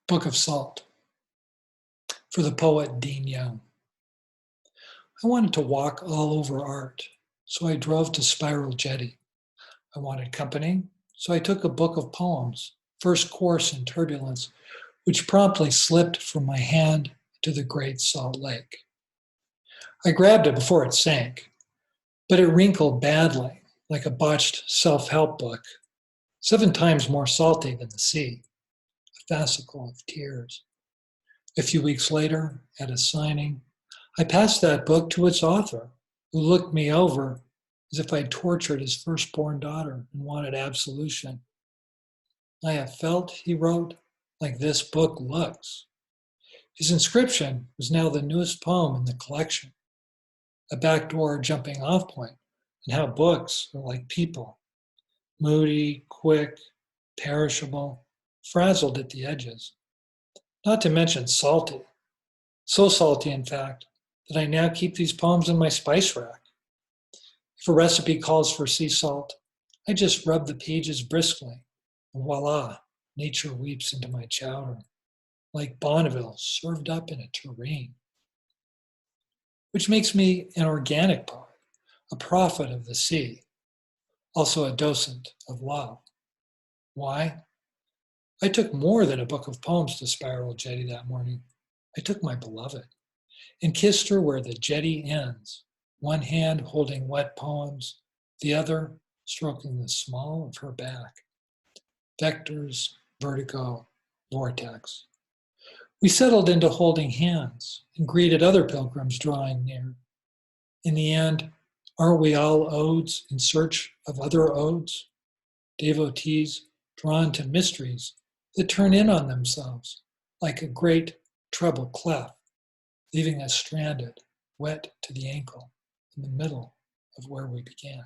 Book of Salt for the poet Dean Young. I wanted to walk all over art, so I drove to Spiral Jetty. I wanted company, so I took a book of poems, first course in turbulence, which promptly slipped from my hand to the Great Salt Lake. I grabbed it before it sank, but it wrinkled badly, like a botched self-help book, 7 times more salty than the sea, a fascicle of tears. A few weeks later, at a signing, I passed that book to its author, who looked me over as if I'd tortured his firstborn daughter and wanted absolution. I have felt, he wrote, like this book looks. His inscription was now the newest poem in the collection, a backdoor jumping off point, and how books are like people, moody, quick, perishable, frazzled at the edges. Not to mention salty. So salty, in fact, that I now keep these poems in my spice rack. If a recipe calls for sea salt, I just rub the pages briskly, and voila, nature weeps into my chowder, like Bonneville served up in a tureen. Which makes me an organic poet, a prophet of the sea, also a docent of love. Why? I took more than a book of poems to Spiral Jetty that morning. I took my beloved and kissed her where the jetty ends, one hand holding wet poems, the other stroking the small of her back. Vectors, vertigo, vortex. We settled into holding hands and greeted other pilgrims drawing near. In the end, aren't we all odes in search of other odes? Devotees drawn to mysteries that turn in on themselves like a great treble clef, leaving us stranded, wet to the ankle, in the middle of where we began.